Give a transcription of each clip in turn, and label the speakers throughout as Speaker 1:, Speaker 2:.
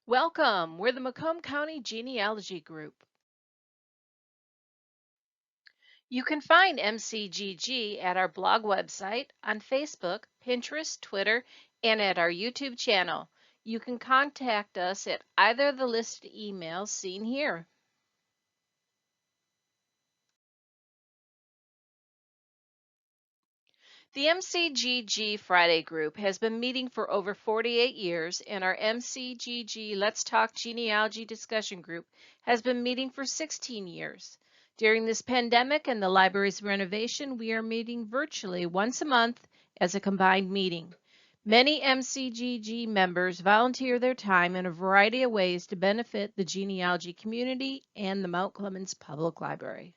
Speaker 1: Welcome. We're the Macomb County Genealogy Group. You can find MCGG at our blog website, on Facebook, Pinterest, Twitter, and at our YouTube channel. You can contact us at either of the listed emails seen here. The MCGG Friday group has been meeting for over 48 years, and our MCGG Let's Talk Genealogy discussion group has been meeting for 16 years. During this pandemic and the library's renovation, we are meeting virtually once a month as a combined meeting. Many MCGG members volunteer their time in a variety of ways to benefit the genealogy community and the Mount Clemens Public Library.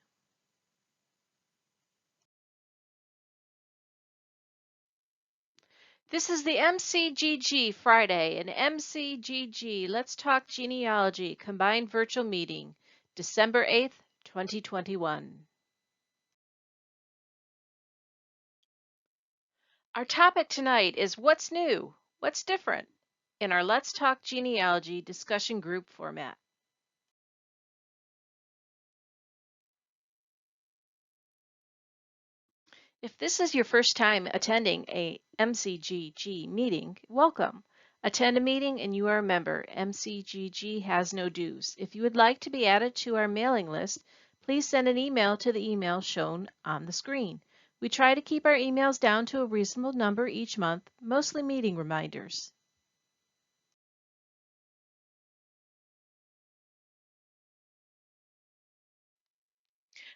Speaker 1: This is the MCGG Friday and MCGG Let's Talk Genealogy combined virtual meeting, December 8th, 2021. Our topic tonight is what's new, what's different in our Let's Talk Genealogy discussion group format. If this is your first time attending a MCGG meeting, welcome. Attend a meeting and you are a member. MCGG has no dues. If you would like to be added to our mailing list, please send an email to the email shown on the screen. We try to keep our emails down to a reasonable number each month, mostly meeting reminders.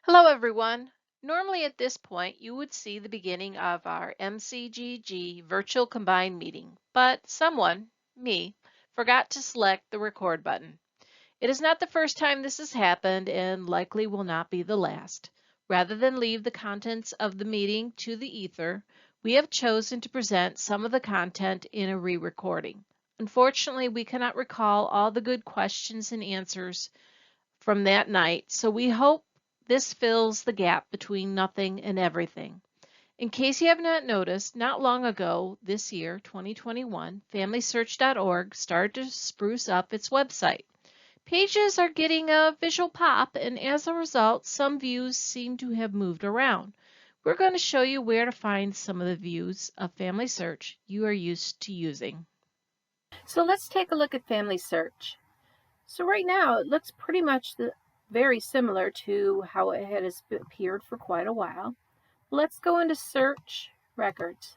Speaker 1: Hello, everyone. Normally at this point, you would see the beginning of our MCGG virtual combined meeting, but someone, me, forgot to select the record button. It is not the first time this has happened and likely will not be the last. Rather than leave the contents of the meeting to the ether, we have chosen to present some of the content in a re-recording. Unfortunately, we cannot recall all the good questions and answers from that night, so we hope this fills the gap between nothing and everything. In case you have not noticed, not long ago this year, 2021, FamilySearch.org started to spruce up its website. Pages are getting a visual pop, and as a result, some views seem to have moved around. We're going to show you where to find some of the views of Family Search you are used to using. So let's take a look at Family Search. So right now it looks pretty much very similar to how it has appeared for quite a while. Let's go into Search Records.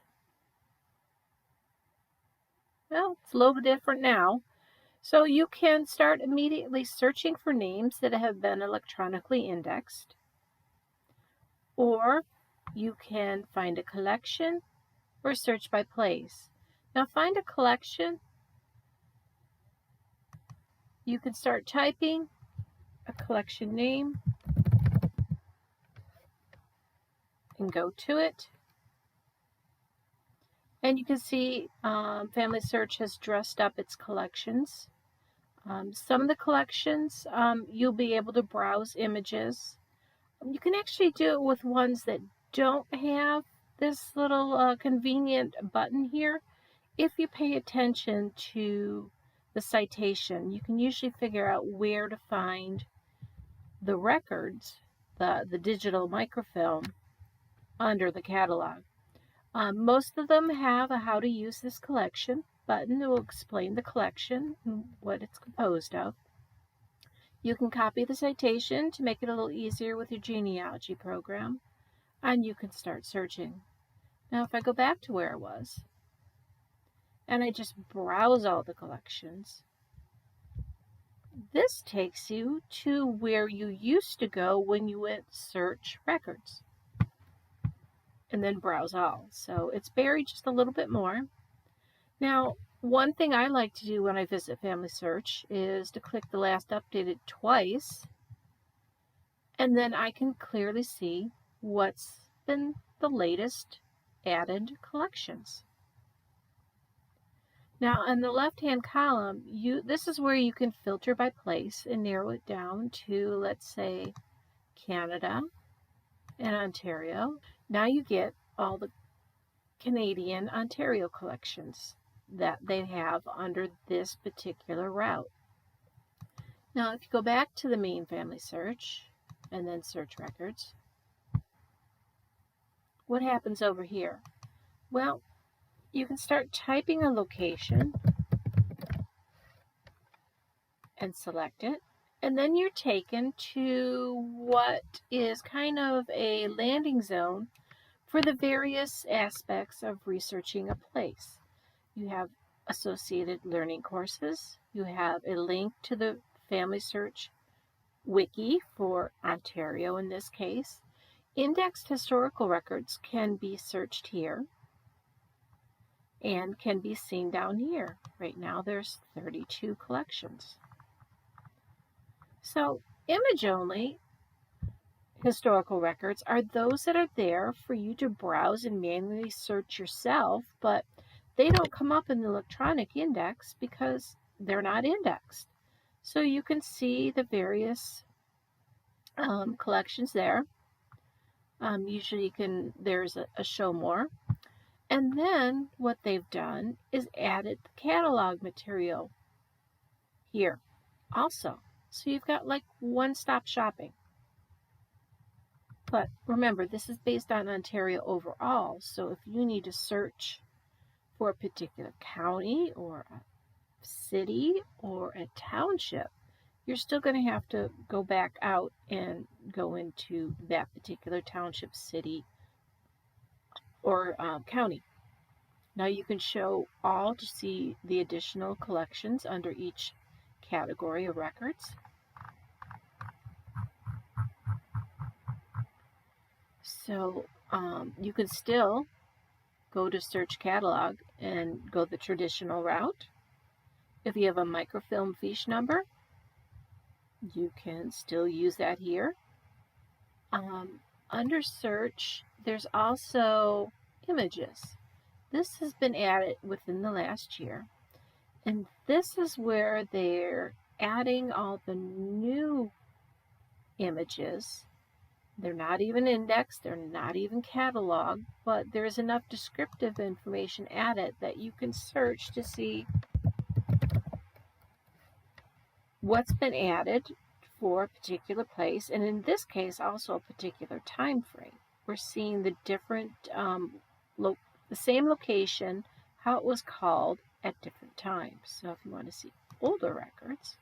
Speaker 1: Well, it's a little different now. So you can start immediately searching for names that have been electronically indexed, or you can find a collection or search by place. Now find a collection. You can start typing a collection name and go to it. And you can see Family Search has dressed up its collections. Some of the collections, you'll be able to browse images. You can actually do it with ones that don't have this little convenient button here. If you pay attention to the citation, you can usually figure out where to find the records, the digital microfilm, under the catalog. Most of them have a how to use this collection button that will explain the collection and what it's composed of. You can copy the citation to make it a little easier with your genealogy program, and you can start searching. Now if I go back to where I was, and I just browse all the collections, this takes you to where you used to go when you went search records and then browse all. So it's buried just a little bit more. Now, one thing I like to do when I visit Family Search is to click the last updated twice, and then I can clearly see what's been the latest added collections. Now, on the left-hand column, this is where you can filter by place and narrow it down to, let's say, Canada and Ontario. Now you get all the Canadian Ontario collections.
Speaker 2: that they have under this particular route. Now, if you go back to the main family search and then search records, what happens over here? Well, you can start typing a location and select it. And then you're taken to what is kind of a landing zone for the various aspects of researching a place. You have associated learning courses. You have a link to the Family Search Wiki for Ontario in this case. Indexed historical records can be searched here and can be seen down here. Right now there's 32 collections. So image-only historical records are those that are there for you to browse and manually search yourself, but they don't come up in the electronic index because they're not indexed. So you can see the various collections there. Usually there's a show more. And then what they've done is added the catalog material here also. So you've got like one-stop shopping. But remember, this is based on Ontario overall. So if you need to search for a particular county or a city or a township, you're still going to have to go back out and go into that particular township, city, or county. Now you can show all to see the additional collections under each category of records. So you can still go to search catalog and go the traditional route. If you have a microfilm fiche number, you can still use that here. Under search, there's also images. This has been added within the last year. And this is where they're adding all the new images. They're not even indexed, they're not even cataloged, but there's enough descriptive information added that you can search to see what's been added for a particular place, and in this case also a particular time frame. We're seeing the different, the same location, how it was called at different times. So if you want to see older records,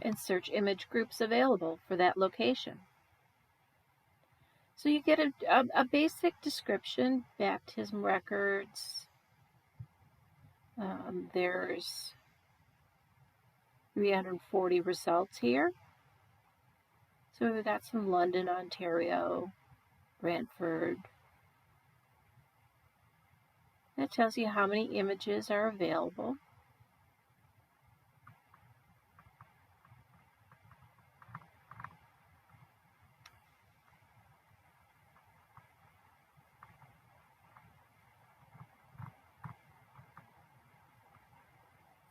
Speaker 2: and search image groups available for that location. So you get a basic description, baptism records. There's 340 results here. So we've got some London, Ontario, Brantford. That tells you how many images are available.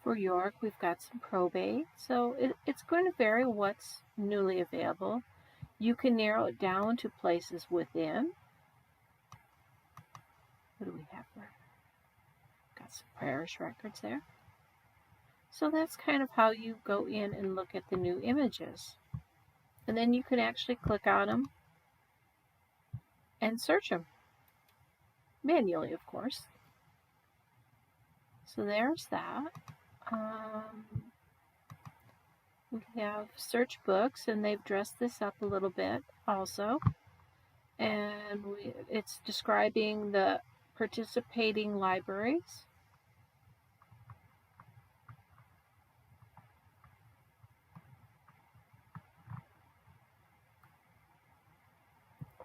Speaker 2: For York, we've got some probate. So it's going to vary what's newly available. You can narrow it down to places within. What do we have there? Got some parish records there. So that's kind of how you go in and look at the new images. And then you can actually click on them and search them. Manually, of course. So there's that. We have search books, and they've dressed this up a little bit also. And it's describing the participating libraries.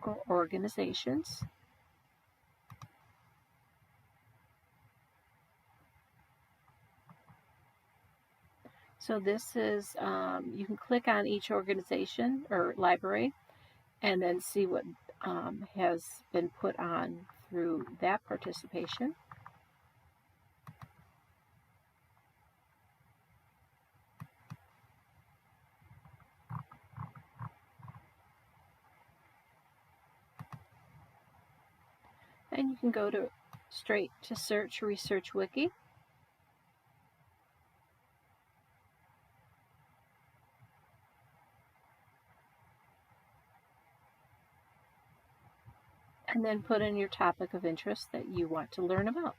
Speaker 2: Or organizations. So this is, you can click on each organization or library and then see what has been put on through that participation. And you can go straight to Search Research Wiki. and then put in your topic of interest that you want to learn about.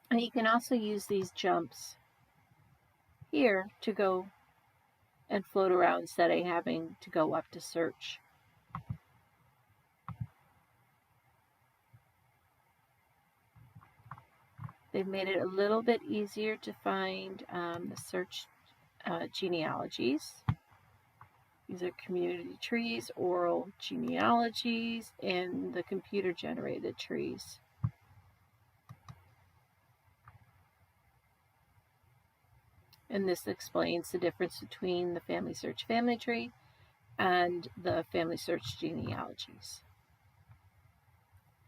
Speaker 2: And you can also use these jumps here to go and float around instead of having to go up to search. They've made it a little bit easier to find the search genealogies. These are community trees, oral genealogies, and the computer-generated trees. And this explains the difference between the Family Search family tree and the Family Search genealogies.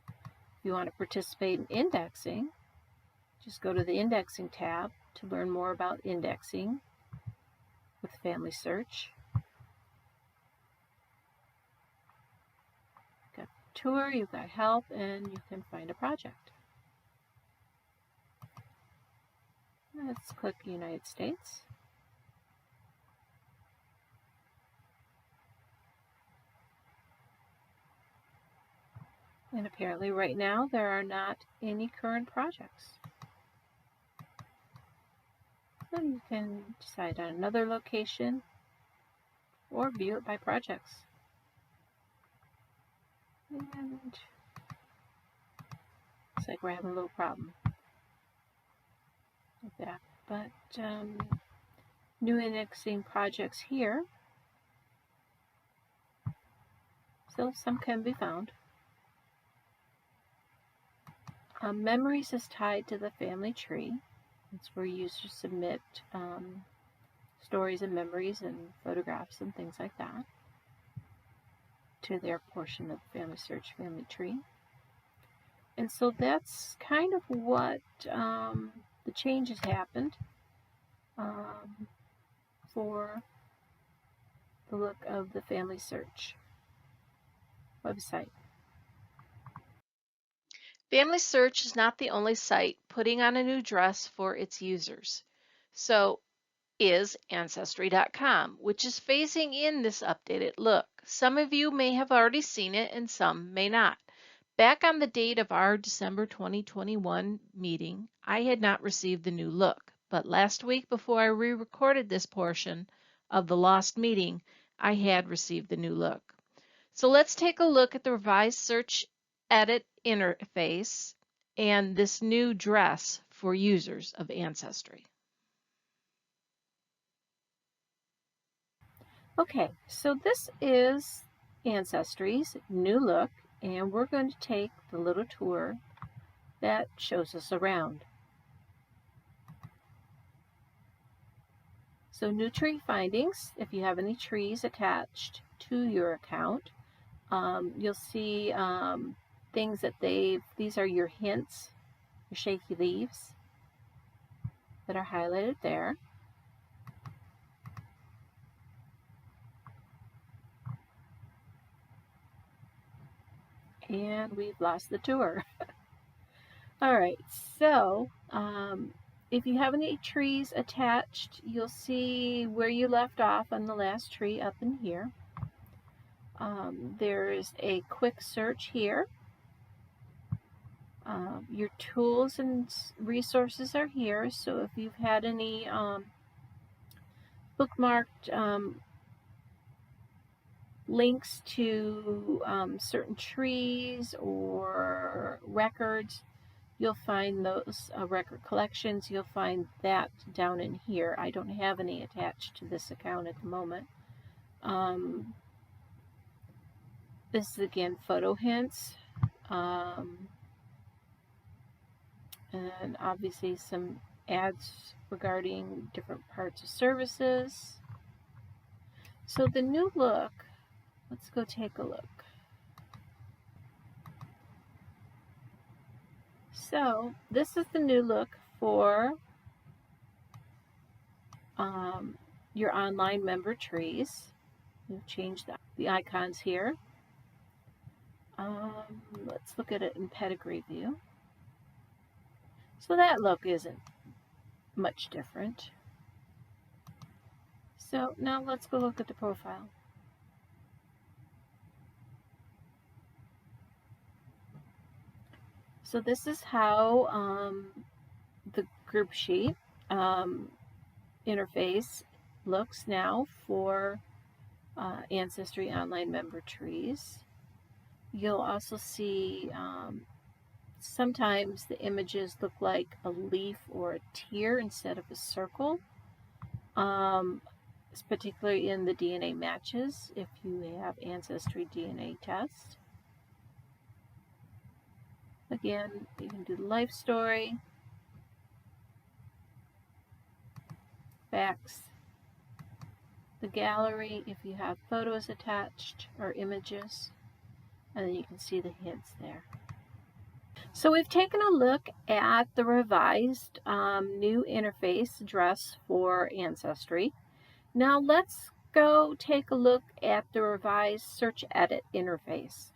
Speaker 2: If you want to participate in indexing, just go to the Indexing tab to learn more about indexing with Family Search. You've got tour, you've got help, and you can find a project. Let's click United States. And apparently right now there are not any current projects. So you can decide on another location or view it by projects. And looks like we're having a little problem with that. But new indexing projects here. So some can be found. Memories is tied to the family tree. It's where users submit stories and memories and photographs and things like that to their portion of the Family Search family tree. And so that's kind of what the changes happened for the look of the Family Search website.
Speaker 1: Family Search is not the only site putting on a new dress for its users. So is Ancestry.com, which is phasing in this updated look. Some of you may have already seen it and some may not. Back on the date of our December 2021 meeting, I had not received the new look, but last week before I re-recorded this portion of the lost meeting, I had received the new look. So let's take a look at the revised search edit interface and this new dress for users of Ancestry.
Speaker 2: Okay, so this is Ancestry's new look, and we're going to take the little tour that shows us around. So new tree findings, if you have any trees attached to your account, you'll see things that these are your hints, your shaky leaves that are highlighted there. And we've lost the tour. All right, so if you have any trees attached, you'll see where you left off on the last tree up in here. There's a quick search here. Your tools and resources are here, so if you've had any bookmarked links to certain trees or records, you'll find those record collections. You'll find that down in here. I don't have any attached to this account at the moment. This is again photo hints. And obviously some ads regarding different parts of services. So the new look, let's go take a look. So this is the new look for your online member trees. We've changed the icons here. Let's look at it in pedigree view. So that look isn't much different. So now let's go look at the profile. So this is how the group sheet interface looks now for Ancestry Online member trees. You'll also see sometimes the images look like a leaf or a tear instead of a circle. Particularly in the DNA matches if you have Ancestry DNA test. Again, you can do the life story, facts, the gallery if you have photos attached or images, and then you can see the hints there. So we've taken a look at the revised new interface address for Ancestry. Now let's go take a look at the revised search edit interface.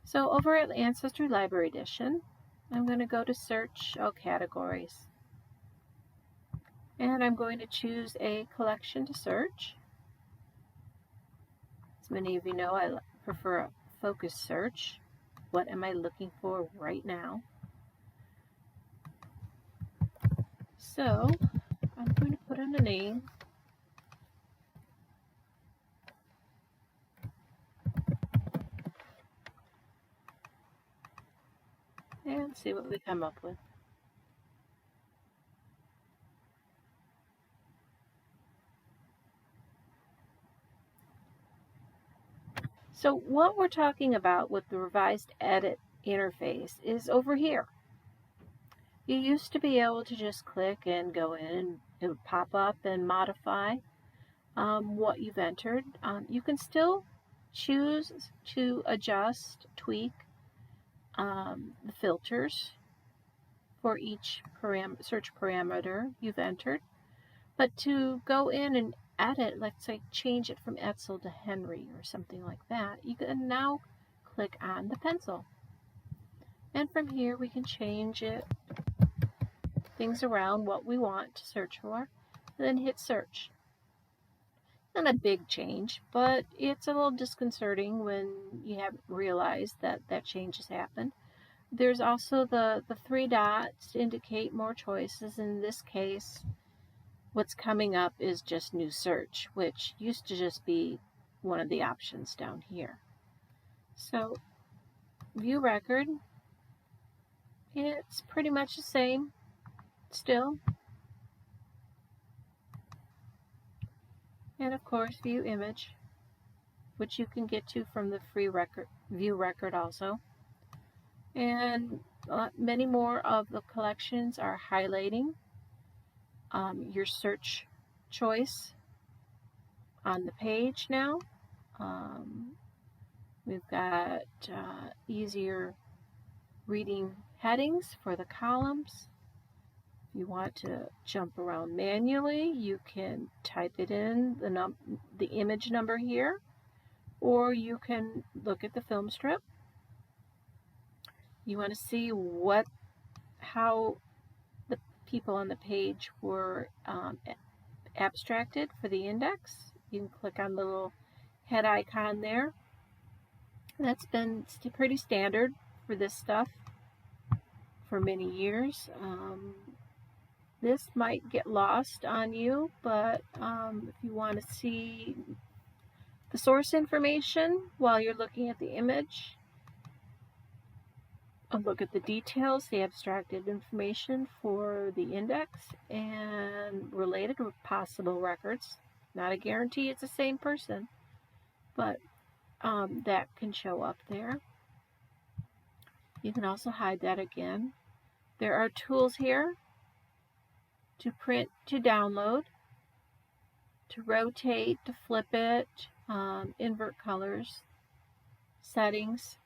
Speaker 2: So over at Ancestry Library Edition, I'm going to go to search categories. And I'm going to choose a collection to search. As many of you know, I prefer a focus search. What am I looking for right now? So I'm going to put in a name. And see what we come up with. So what we're talking about with the revised edit interface is over here. You used to be able to just click and go in and it would pop up and modify what you've entered. You can still choose to adjust, tweak the filters for each search parameter you've entered. But to go in and edit, let's say change it from Etzel to Henry or something like that, you can now click on the pencil. And from here we can change things around what we want to search for, and then hit search. Not a big change, but it's a little disconcerting when you haven't realized that that change has happened. There's also the three dots to indicate more choices. In this case, what's coming up is just new search, which used to just be one of the options down here. So view record, it's pretty much the same still. And of course view image, which you can get to from the free record view record also. And many more of the collections are highlighting your search choice on the page now. We've got easier reading headings for the columns. If you want to jump around manually, you can type it in the image number here, or you can look at the film strip. You want to see how the people on the page were abstracted for the index. You can click on the little head icon there. That's been pretty standard for this stuff for many years. This might get lost on you, but if you want to see the source information while you're looking at the image, look at the details, the abstracted information for the index, and related or possible records. Not a guarantee it's the same person, but that can show up there. You can also hide that again. There are tools here to print, to download, to rotate, to flip it, invert colors, settings,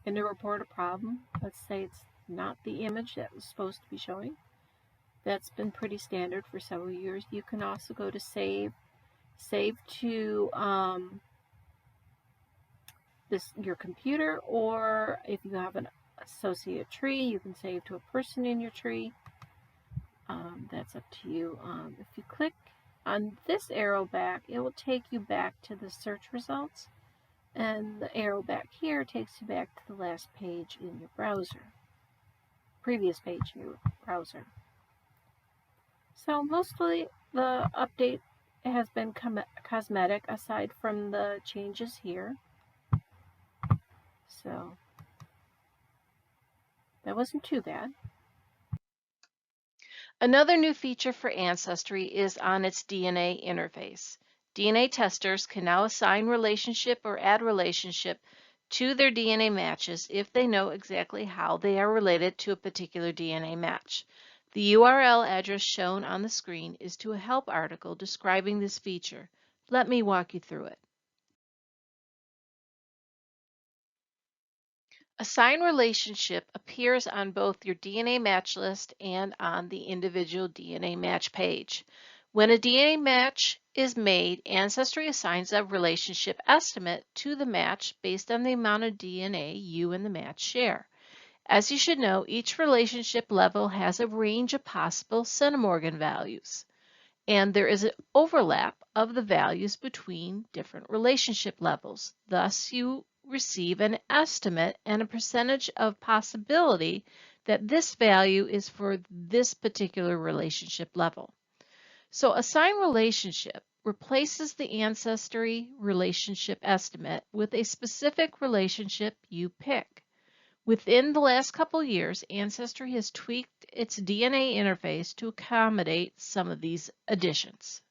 Speaker 2: and to report a problem. Let's say it's not the image that was supposed to be showing. That's been pretty standard for several years. You can also go to save to your computer, or if you have an associated tree, you can save to a person in your tree. That's up to you. If you click on this arrow back, it will take you back to the search results. And the arrow back here takes you back to the last page in your browser, previous page in your browser. So mostly the update has been cosmetic aside from the changes here. So that wasn't too bad.
Speaker 1: Another new feature for Ancestry is on its DNA interface. DNA testers can now assign relationship or add relationship to their DNA matches if they know exactly how they are related to a particular DNA match. The URL address shown on the screen is to a help article describing this feature. Let me walk you through it. Assign relationship appears on both your DNA match list and on the individual DNA match page. When a DNA match is made, Ancestry assigns a relationship estimate to the match based on the amount of DNA you and the match share. As you should know, each relationship level has a range of possible centimorgan values, and there is an overlap of the values between different relationship levels. Thus, you receive an estimate and a percentage of possibility that this value is for this particular relationship level. So assign relationship replaces the ancestry relationship estimate with a specific relationship you pick. Within the last couple years, Ancestry has tweaked its DNA interface to accommodate some of these additions.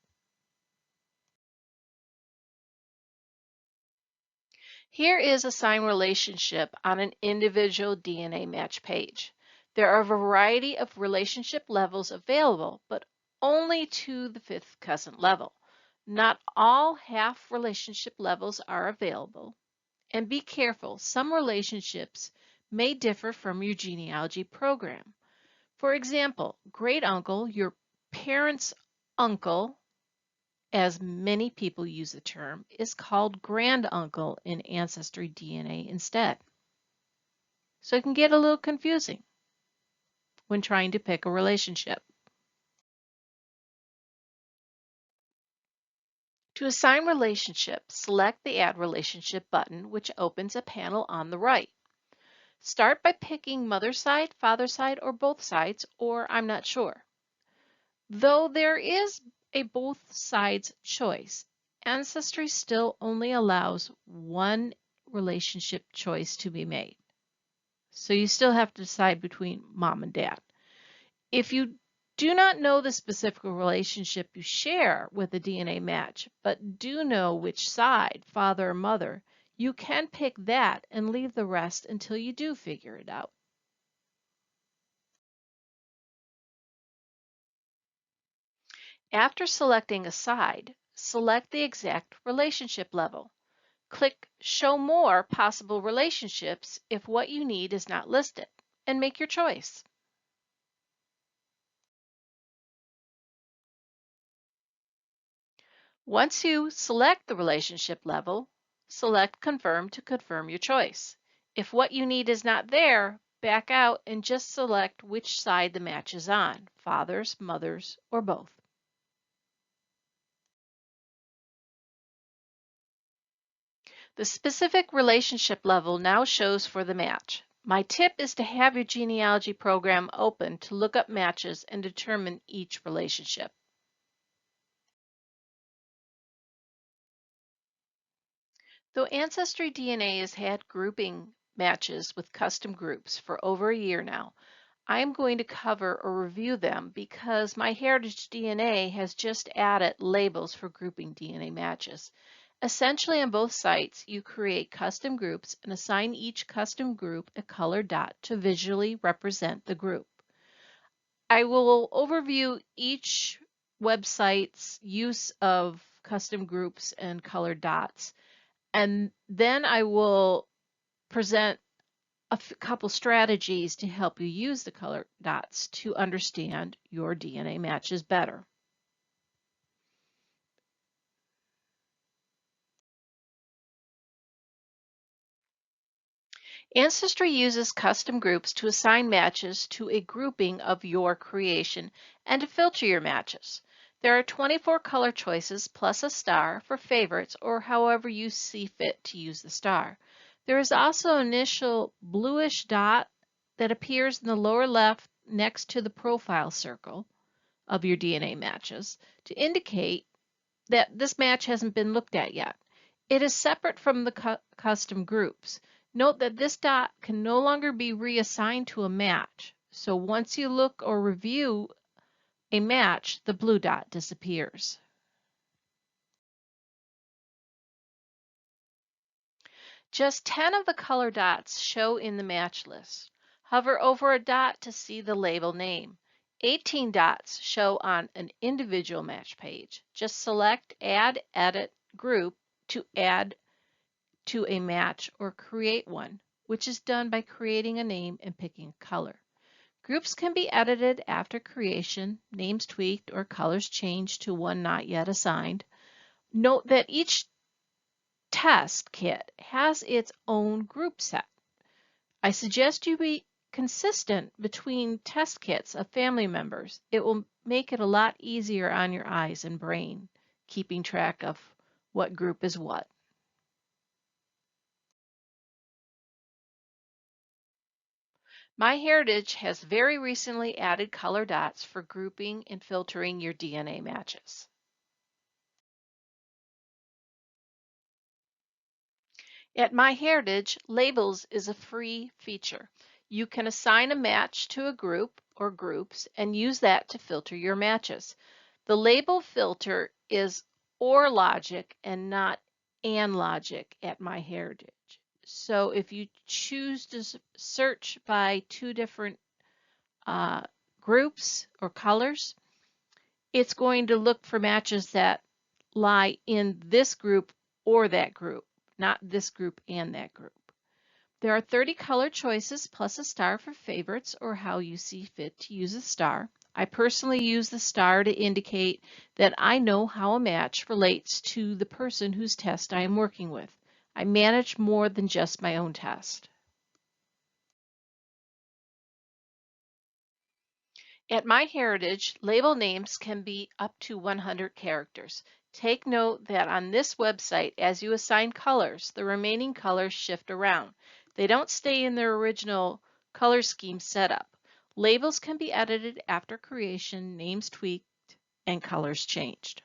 Speaker 1: Here is assign relationship on an individual DNA match page. There are a variety of relationship levels available, but only to the fifth cousin level. Not all half relationship levels are available. And be careful, some relationships may differ from your genealogy program. For example, great uncle, your parent's uncle, as many people use the term, is called granduncle in Ancestry DNA instead. So it can get a little confusing when trying to pick a relationship. To assign relationship, select the Add Relationship button, which opens a panel on the right. Start by picking mother's side, father's side, or both sides, or I'm not sure. Though there is a both sides choice, Ancestry still only allows one relationship choice to be made. So you still have to decide between mom and dad. If you do not know the specific relationship you share with a DNA match, but do know which side, father or mother, you can pick that and leave the rest until you do figure it out. After selecting a side, select the exact relationship level. Click Show More Possible Relationships if what you need is not listed, and make your choice. Once you select the relationship level, select Confirm to confirm your choice. If what you need is not there, back out and just select which side the match is on, father's, mother's, or both. The specific relationship level now shows for the match. My tip is to have your genealogy program open to look up matches and determine each relationship. Though Ancestry DNA has had grouping matches with custom groups for over a year now, I am going to cover or review them because MyHeritage DNA has just added labels for grouping DNA matches. Essentially, on both sites, you create custom groups and assign each custom group a color dot to visually represent the group. I will overview each website's use of custom groups and colored dots, and then I will present a couple strategies to help you use the color dots to understand your DNA matches better. Ancestry uses custom groups to assign matches to a grouping of your creation and to filter your matches. There are 24 color choices plus a star for favorites or however you see fit to use the star. There is also an initial bluish dot that appears in the lower left next to the profile circle of your DNA matches to indicate that this match hasn't been looked at yet. It is separate from the custom groups. Note that this dot can no longer be reassigned to a match. So once you look or review a match, the blue dot disappears. Just 10 of the color dots show in the match list. Hover over a dot to see the label name. 18 dots show on an individual match page. Just select Add Edit Group to add to a match or create one, which is done by creating a name and picking a color. Groups can be edited after creation, names tweaked, or colors changed to one not yet assigned. Note that each test kit has its own group set. I suggest you be consistent between test kits of family members. It will make it a lot easier on your eyes and brain, keeping track of what group is what. MyHeritage has very recently added color dots for grouping and filtering your DNA matches. At MyHeritage, Labels is a free feature. You can assign a match to a group or groups and use that to filter your matches. The label filter is or logic and not and logic at MyHeritage. So if you choose to search by two different groups or colors, it's going to look for matches that lie in this group or that group, not this group and that group. There are 30 color choices plus a star for favorites or how you see fit to use a star. I personally use the star to indicate that I know how a match relates to the person whose test I am working with. I manage more than just my own test. At MyHeritage, label names can be up to 100 characters. Take note that on this website, as you assign colors, the remaining colors shift around. They don't stay in their original color scheme setup. Labels can be edited after creation, names tweaked, and colors changed.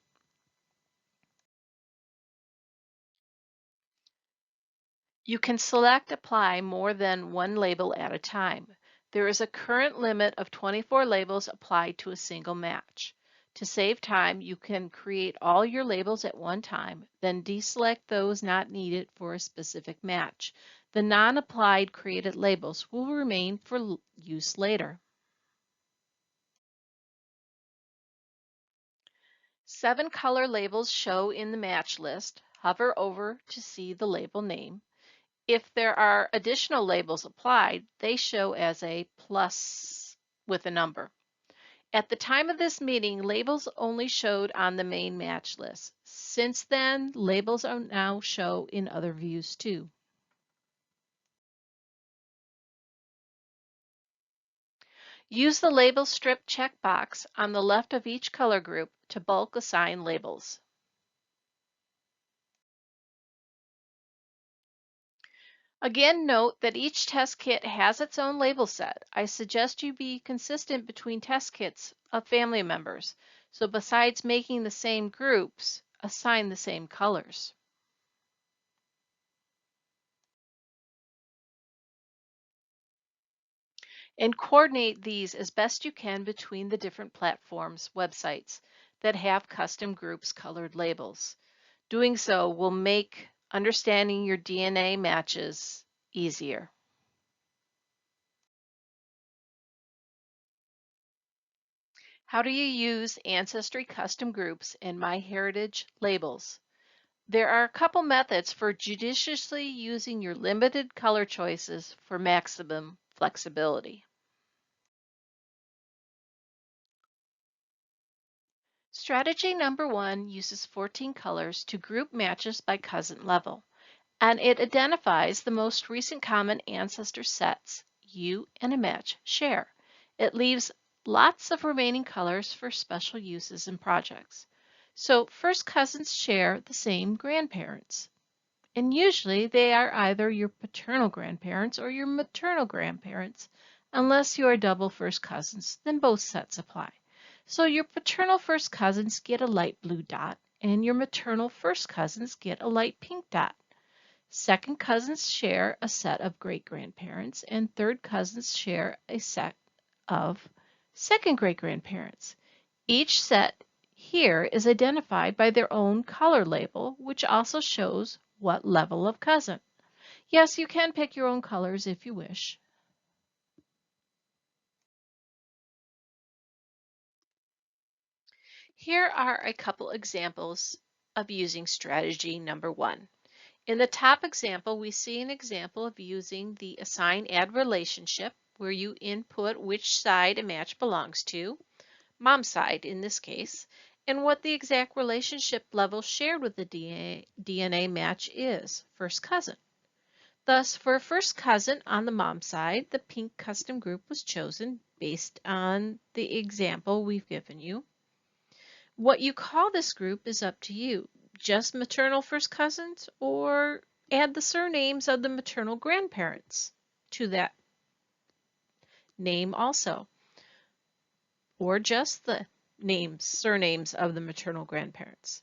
Speaker 1: You can select apply more than one label at a time. There is a current limit of 24 labels applied to a single match. To save time, you can create all your labels at one time, then deselect those not needed for a specific match. The non-applied created labels will remain for use later. 7 color labels show in the match list. Hover over to see the label name. If there are additional labels applied, they show as a plus with a number. At the time of this meeting, labels only showed on the main match list. Since then, labels are now show in other views too. Use the label strip checkbox on the left of each color group to bulk assign labels. Again, note that each test kit has its own label set. I suggest you be consistent between test kits of family members. So besides making the same groups, assign the same colors. And coordinate these as best you can between the different platforms' websites that have custom groups colored labels. Doing so will make understanding your DNA matches easier. How do you use Ancestry custom groups and MyHeritage labels? There are a couple methods for judiciously using your limited color choices for maximum flexibility. Strategy number 1 uses 14 colors to group matches by cousin level, and it identifies the most recent common ancestor sets you and a match share. It leaves lots of remaining colors for special uses and projects. So first cousins share the same grandparents. And usually they are either your paternal grandparents or your maternal grandparents. Unless you are double first cousins, then both sets apply. So your paternal first cousins get a light blue dot, and your maternal first cousins get a light pink dot. Second cousins share a set of great-grandparents, and third cousins share a set of second great-grandparents. Each set here is identified by their own color label, which also shows what level of cousin. Yes, you can pick your own colors if you wish. Here are a couple examples of using strategy number 1. In the top example, we see an example of using the assign add relationship where you input which side a match belongs to, mom's side in this case, and what the exact relationship level shared with the DNA match is, first cousin. Thus, for first cousin on the mom side, the pink custom group was chosen based on the example we've given you. What you call this group is up to you. Just maternal first cousins, or add the surnames of the maternal grandparents to that name also, or just the surnames of the maternal grandparents.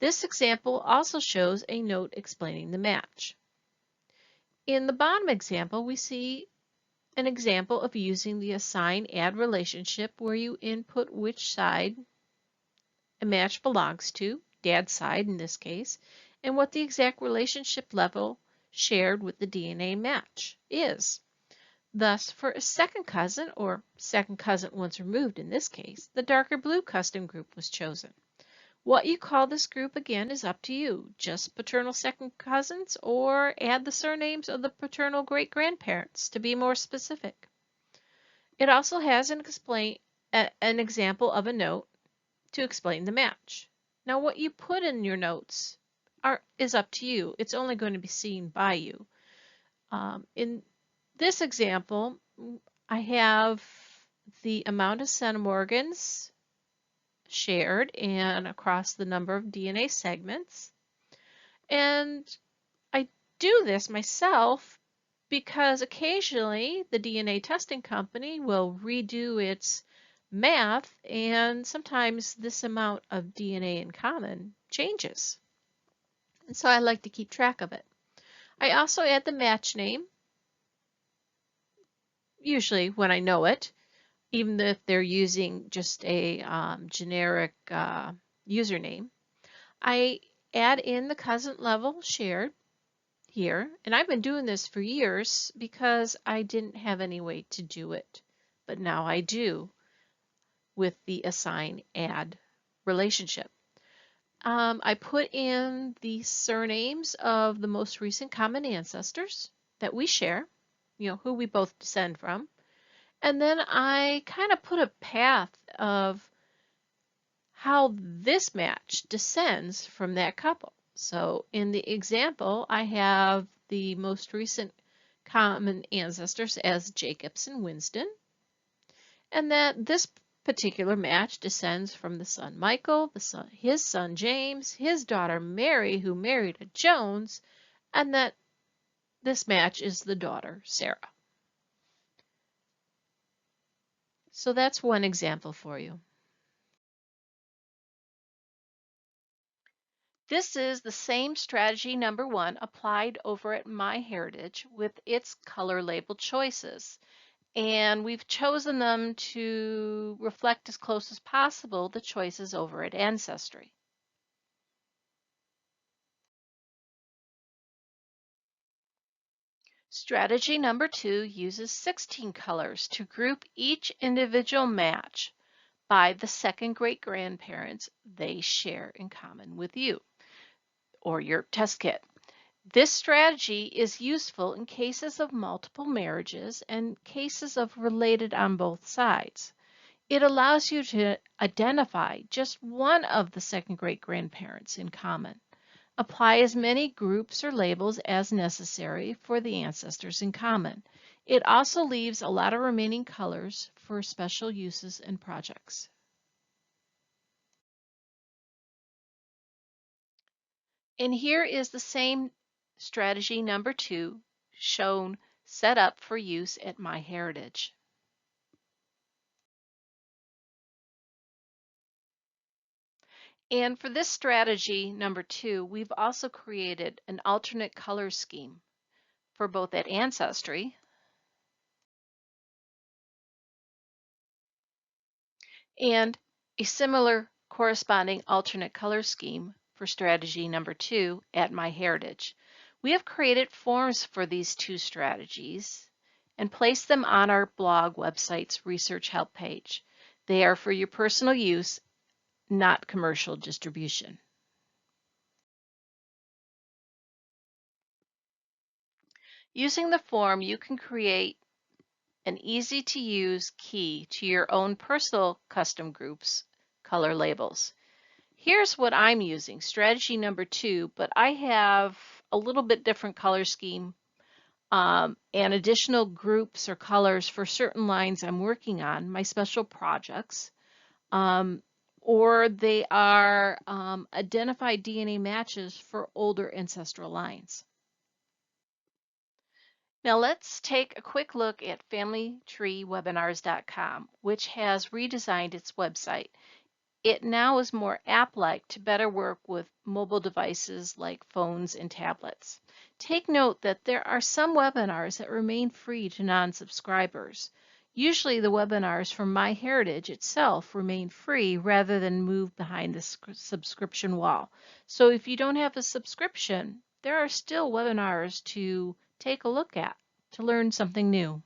Speaker 1: This example also shows a note explaining the match. In the bottom example, we see an example of using the assign add relationship where you input which side a match belongs to, dad's side in this case, and what the exact relationship level shared with the DNA match is. Thus, for a second cousin, or second cousin once removed in this case, the darker blue custom group was chosen. What you call this group again is up to you. Just paternal second cousins, or add the surnames of the paternal great-grandparents to be more specific. It also has an example of a note to explain the match. Now what you put in your notes is up to you. It's only going to be seen by you. In this example, I have the amount of centimorgans shared and across the number of DNA segments. And I do this myself because occasionally the DNA testing company will redo its math, and sometimes this amount of DNA in common changes. And so I like to keep track of it. I also add the match name, usually when I know it, even if they're using just a generic username. I add in the cousin level shared here, and I've been doing this for years because I didn't have any way to do it, but now I do with the assign add relationship. I put in the surnames of the most recent common ancestors that we share, who we both descend from, and then I kind of put a path of how this match descends from that couple. So in the example, I have the most recent common ancestors as Jacobs and Winston, and that this particular match descends from the son Michael, his son James, his daughter Mary, who married a Jones, and that this match is the daughter Sarah. So that's one example for you. This is the same strategy number 1 applied over at MyHeritage with its color label choices. And we've chosen them to reflect as close as possible the choices over at Ancestry. Strategy number 2 uses 16 colors to group each individual match by the second great-grandparents they share in common with you or your test kit. This strategy is useful in cases of multiple marriages and cases of related on both sides. It allows you to identify just one of the second great-grandparents in common. Apply as many groups or labels as necessary for the ancestors in common. It also leaves a lot of remaining colors for special uses and projects. And here is the same strategy number 2 shown set up for use at MyHeritage. And for this strategy number 2, we've also created an alternate color scheme for both at Ancestry and a similar corresponding alternate color scheme for strategy number 2 at MyHeritage. We have created forms for these two strategies and placed them on our blog website's research help page. They are for your personal use, not commercial distribution. Using the form, you can create an easy-to-use key to your own personal custom groups color labels. Here's what I'm using, strategy number 2, but I have a little bit different color scheme and additional groups or colors for certain lines I'm working on, my special projects, or they are identified DNA matches for older ancestral lines. Now let's take a quick look at FamilyTreeWebinars.com, which has redesigned its website. It now is more app-like to better work with mobile devices like phones and tablets. Take note that there are some webinars that remain free to non-subscribers. Usually the webinars from MyHeritage itself remain free rather than move behind the subscription wall. So if you don't have a subscription, there are still webinars to take a look at to learn something new.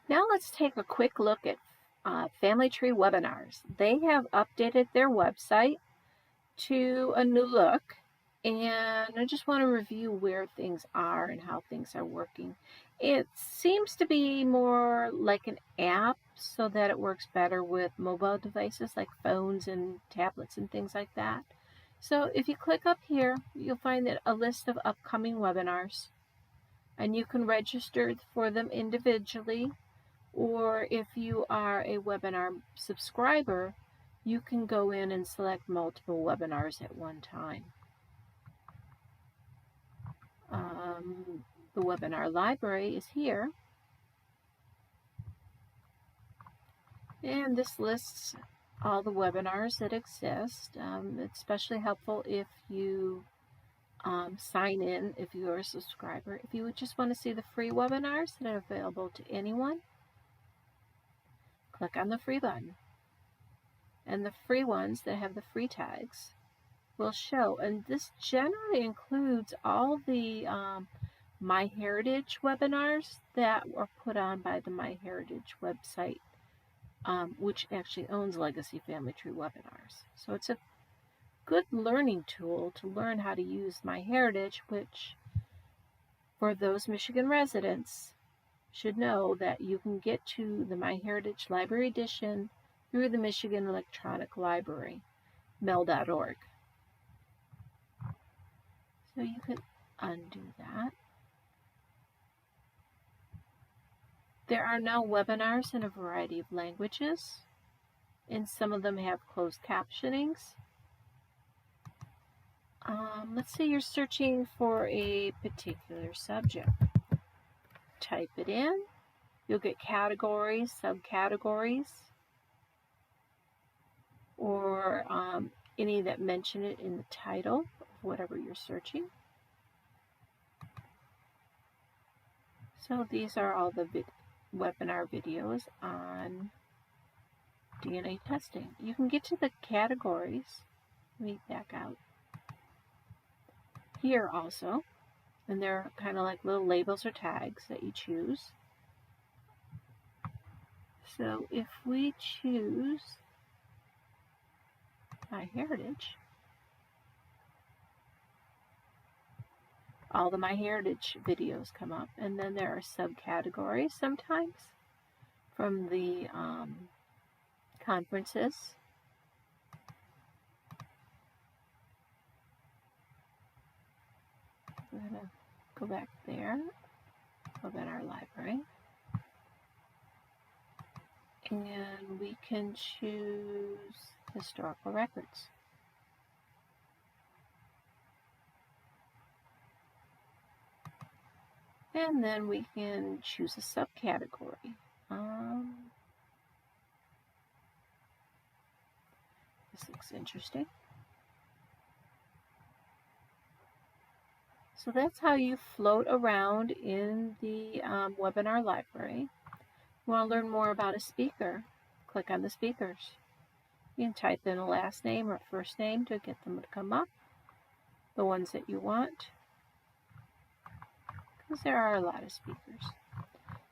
Speaker 2: Now let's take a quick look at Family Tree Webinars. They have updated their website to a new look, and I just want to review where things are and how things are working. It seems to be more like an app so that it works better with mobile devices like phones and tablets and things like that. So if you click up here, you'll find that a list of upcoming webinars, and you can register for them individually, or if you are a webinar subscriber, you can go in and select multiple webinars at one time. The webinar library is here, and this lists all the webinars that exist. It's especially helpful if you sign in, if you are a subscriber. If you would just want to see the free webinars that are available to anyone, click on the free button. And the free ones that have the free tags will show. And this generally includes all the MyHeritage webinars that were put on by the MyHeritage website, which actually owns Legacy Family Tree Webinars. So it's a good learning tool to learn how to use MyHeritage, which for those Michigan residents should know that you can get to the MyHeritage Library Edition through the Michigan Electronic Library, mel.org. So you can undo that. There are now webinars in a variety of languages, and some of them have closed captionings. Let's say you're searching for a particular subject. Type it in. You'll get categories, subcategories, or any that mention it in the title of whatever you're searching. So these are all the webinar videos on DNA testing. You can get to the categories. Let me back out. Here also, and they're kind of like little labels or tags that you choose. So if we choose MyHeritage, all the MyHeritage videos come up, and then there are subcategories sometimes from the conferences. I'm going to go back there. webinar library. And we can choose historical records. And then we can choose a subcategory. This looks interesting. So that's how you float around in the webinar library. You want to learn more about a speaker? Click on the speakers. You can type in a last name or first name to get them to come up, the ones that you want, because there are a lot of speakers.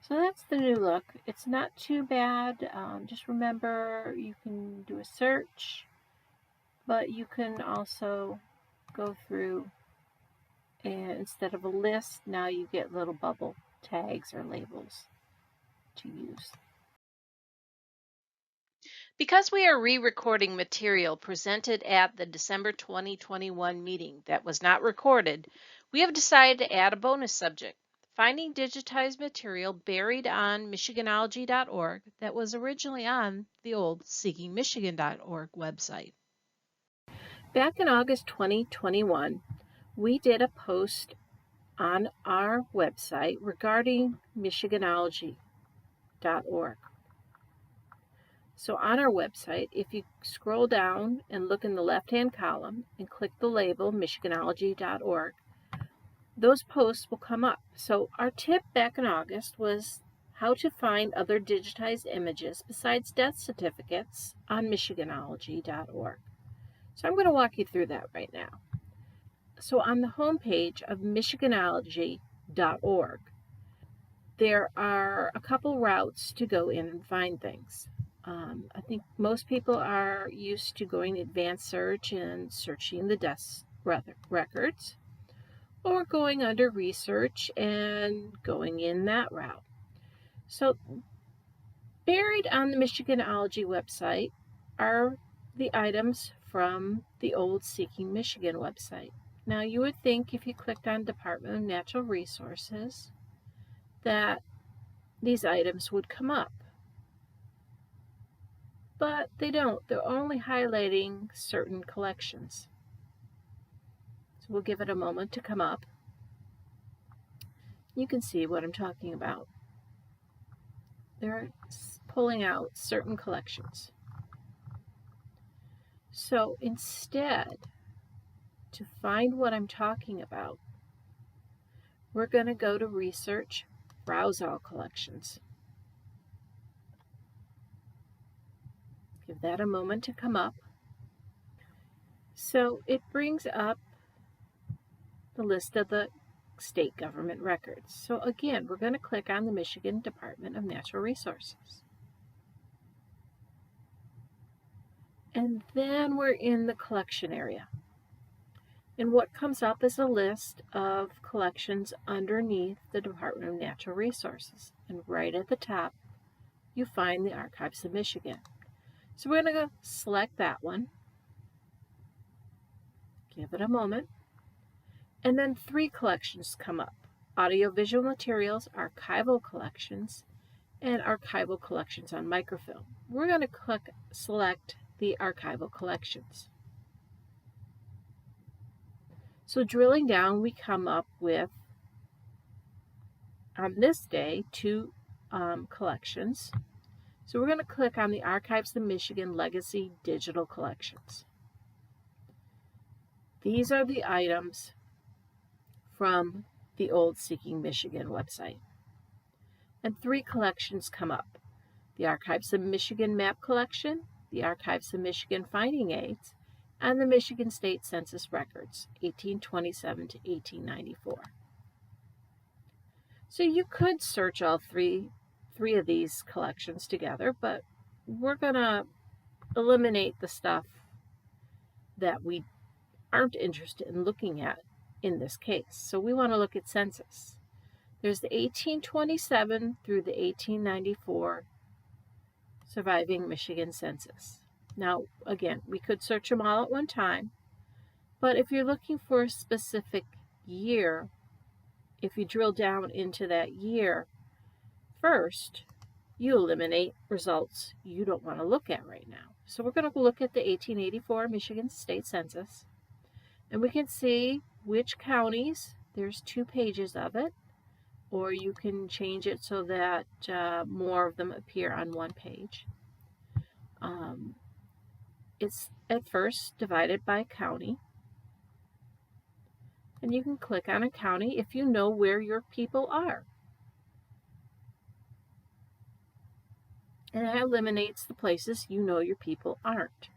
Speaker 2: So that's the new look. It's not too bad. Just remember you can do a search, but you can also go through, and instead of a list, now you get little bubble tags or labels to use.
Speaker 1: Because we are re-recording material presented at the December 2021 meeting that was not recorded, we have decided to add a bonus subject, finding digitized material buried on Michiganology.org that was originally on the old SeekingMichigan.org website.
Speaker 2: Back in August 2021, we did a post on our website regarding Michiganology.org. So on our website, if you scroll down and look in the left-hand column and click the label Michiganology.org, those posts will come up. So our tip back in August was how to find other digitized images besides death certificates on Michiganology.org. So I'm going to walk you through that right now. So on the homepage of Michiganology.org, there are a couple routes to go in and find things. I think most people are used to going to advanced search and searching the death records, or going under research and going in that route. So buried on the Michiganology website are the items from the old Seeking Michigan website. Now you would think if you clicked on Department of Natural Resources that these items would come up. But they don't. They're only highlighting certain collections. So we'll give it a moment to come up. You can see what I'm talking about. They're pulling out certain collections. So instead, to find what I'm talking about, we're going to go to Research, Browse All Collections. Give that a moment to come up. So it brings up the list of the state government records. So again, we're going to click on the Michigan Department of Natural Resources. And then we're in the collection area. And what comes up is a list of collections underneath the Department of Natural Resources. And right at the top, you find the Archives of Michigan. So we're going to select that one. Give it a moment. And then 3 collections come up: audiovisual materials, archival collections, and archival collections on microfilm. We're going to select the archival collections. So drilling down, we come up with, on this day, 2 collections. So we're going to click on the Archives of Michigan Legacy Digital Collections. These are the items from the old Seeking Michigan website. And 3 collections come up: the Archives of Michigan Map Collection, the Archives of Michigan Finding Aids, and the Michigan State Census Records, 1827 to 1894. So you could search all three of these collections together, but we're going to eliminate the stuff that we aren't interested in looking at in this case. So we want to look at census. There's the 1827 through the 1894 surviving Michigan census. Now, again, we could search them all at one time, but if you're looking for a specific year if you drill down into that year first, you eliminate results you don't want to look at right now. So we're going to look at the 1884 Michigan State Census, and we can see which counties. There's 2 pages of it, or you can change it so that more of them appear on one page. It's at first divided by county, and you can click on a county if you know where your people are. And that eliminates the places you know your people aren't.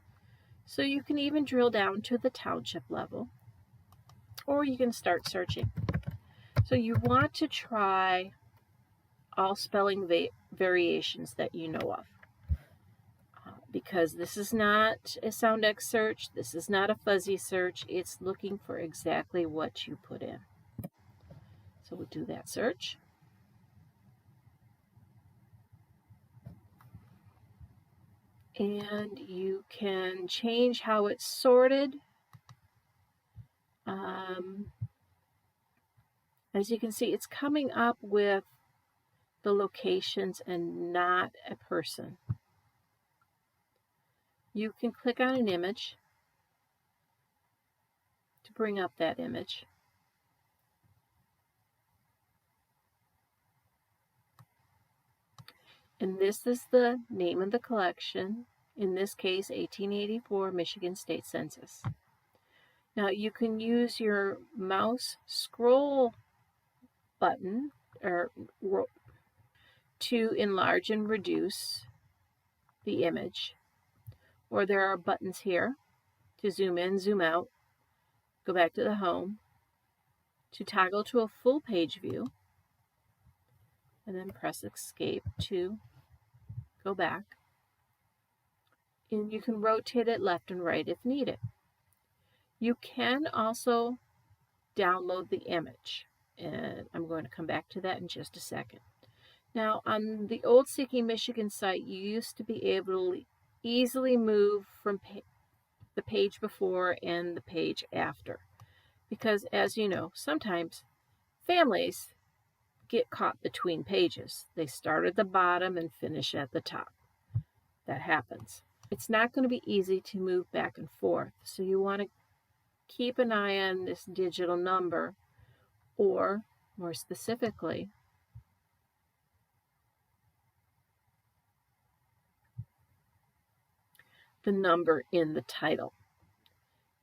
Speaker 2: So you can even drill down to the township level, or you can start searching. So you want to try all spelling variations that you know of, because this is not a SoundX search, this is not a fuzzy search, it's looking for exactly what you put in. So we'll do that search. And you can change how it's sorted. As you can see, it's coming up with the locations and not a person. You can click on an image to bring up that image. And this is the name of the collection, in this case 1884 Michigan State Census. Now you can use your mouse scroll button to enlarge and reduce the image, or there are buttons here to zoom in, zoom out, go back to the home, to toggle to a full page view, and then press escape to go back. And you can rotate it left and right if needed. You can also download the image, and I'm going to come back to that in just a second. Now, on the old Seeking Michigan site, you used to be able to easily move from the page before and the page after, because as you know, sometimes families get caught between pages. They start at the bottom and finish at the top. That happens. It's not going to be easy to move back and forth, so you want to keep an eye on this digital number, or more specifically, the number in the title,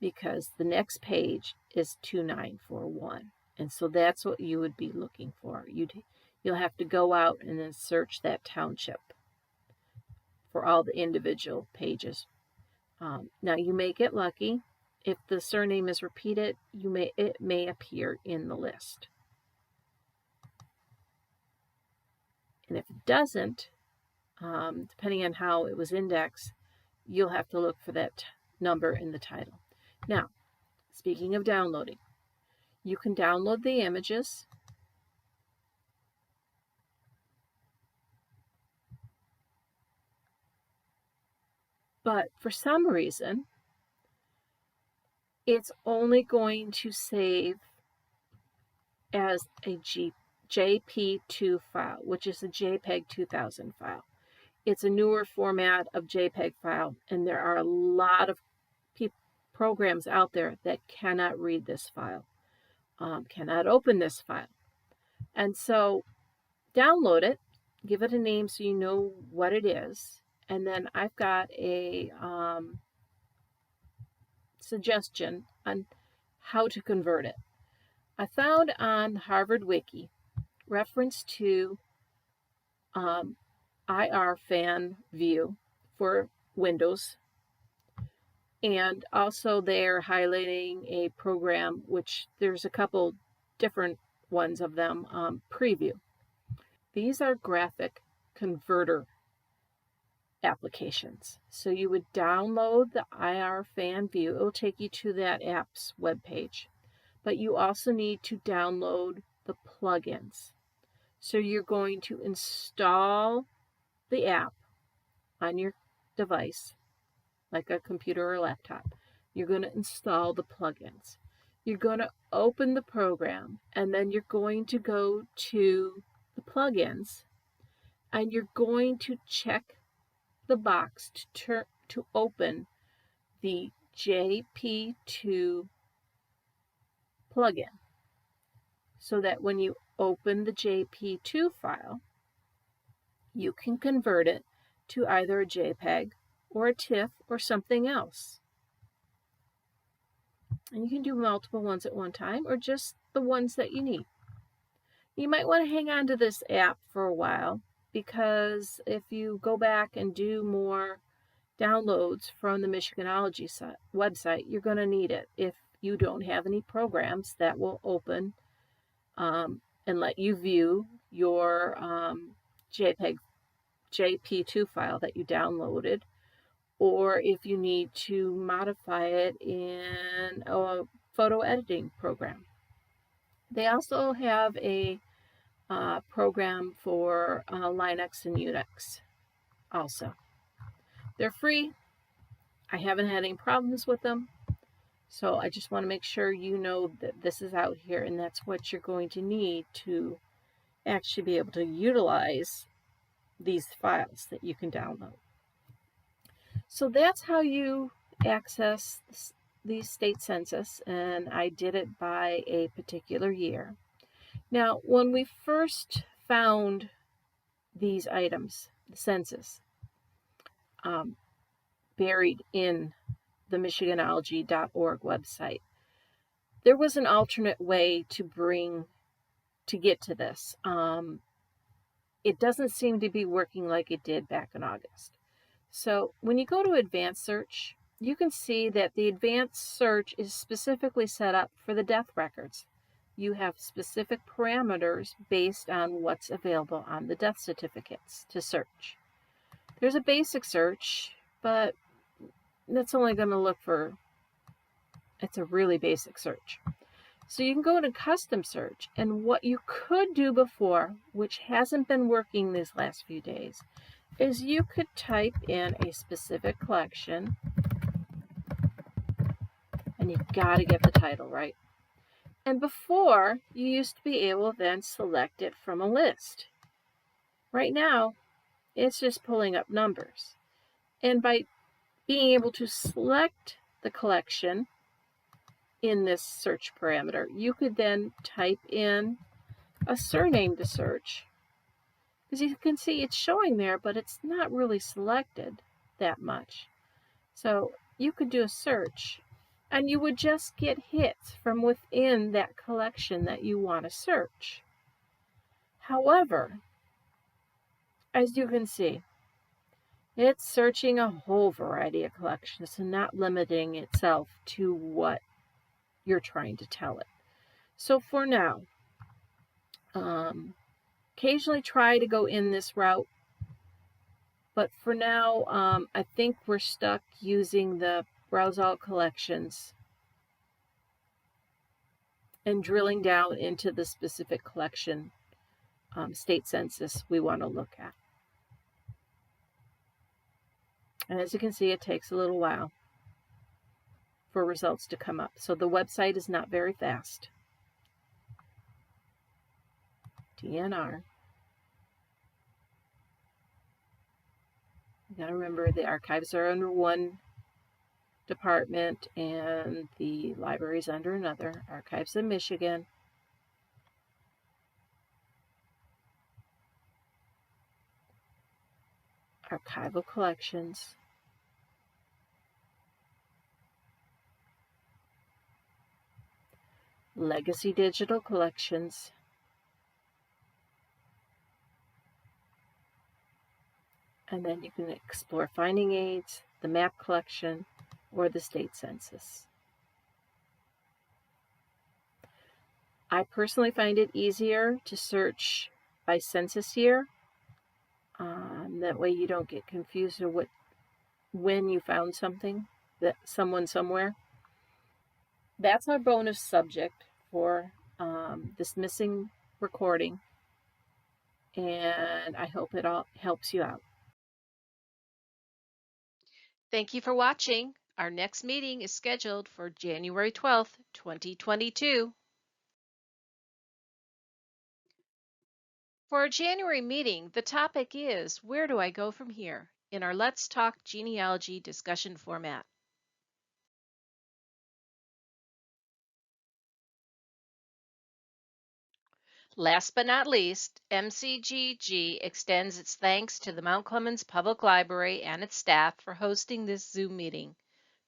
Speaker 2: because the next page is 2941, and so that's what you would be looking for. You'll have to go out and then search that township for all the individual pages. Now you may get lucky. If the surname is repeated, it may appear in the list. And if it doesn't, depending on how it was indexed, you'll have to look for that number in the title. Now, speaking of downloading, you can download the images. But for some reason, it's only going to save as a JP2 file, which is a JPEG 2000 file. It's a newer format of JPEG file, and there are a lot of programs out there that cannot read this file, cannot open this file. And so download it, give it a name so you know what it is, and then I've got a suggestion on how to convert it. I found on Harvard Wiki reference to IR fan view for Windows, and also they're highlighting a program, which there's a couple different ones of them, Preview. These are graphic converter applications. So you would download the IR fan view. It will take you to that app's webpage. But you also need to download the plugins. So you're going to install the app on your device, like a computer or laptop. You're going to install the plugins. You're going to open the program, and then you're going to go to the plugins, and you're going to check the box to open the JP2 plugin, so that when you open the JP2 file, you can convert it to either a JPEG or a TIFF or something else. And you can do multiple ones at one time or just the ones that you need. You might want to hang on to this app for a while, because if you go back and do more downloads from the Michiganology website, you're going to need it if you don't have any programs that will open and let you view your JPEG JP2 file that you downloaded, or if you need to modify it in a photo editing program. They also have a program for Linux and Unix also. They're free. I haven't had any problems with them. So I just want to make sure you know that this is out here, and that's what you're going to need to actually be able to utilize these files that you can download. So that's how you access the state census, and I did it by a particular year. Now, when we first found these items, the census, buried in the Michiganology.org website, there was an alternate way to get to this. It doesn't seem to be working like it did back in August. So when you go to advanced search, you can see that the advanced search is specifically set up for the death records. You have specific parameters based on what's available on the death certificates to search. There's a basic search, but that's only going to look for, it's a really basic search. So you can go to custom search, and what you could do before, which hasn't been working these last few days, is you could type in a specific collection, and you've got to get the title right. And before, you used to be able to then select it from a list. Right now, it's just pulling up numbers. And by being able to select the collection in this search parameter, you could then type in a surname to search. As you can see, it's showing there, but it's not really selected that much. So you could do a search, and you would just get hits from within that collection that you want to search. However, as you can see, it's searching a whole variety of collections and not limiting itself to what you're trying to tell it. So for now, occasionally try to go in this route, but for now, I think we're stuck using the browse all collections and drilling down into the specific collection state census we want to look at. And as you can see, it takes a little while for results to come up. So the website is not very fast. DNR. You got to remember the archives are under one department and the libraries under another. Archives in Michigan. Archival collections. Legacy digital collections. And then you can explore finding aids, the map collection, or the state census. I personally find it easier to search by census year. That way you don't get confused with when you found something, that someone somewhere. That's our bonus subject for this missing recording, and I hope it all helps you out.
Speaker 1: Thank you for watching. Our next meeting is scheduled for January 12th, 2022. For our January meeting, the topic is Where do I go from here? In our Let's Talk Genealogy discussion format. Last but not least, MCGG extends its thanks to the Mount Clemens Public Library and its staff for hosting this Zoom meeting.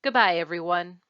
Speaker 1: Goodbye, everyone.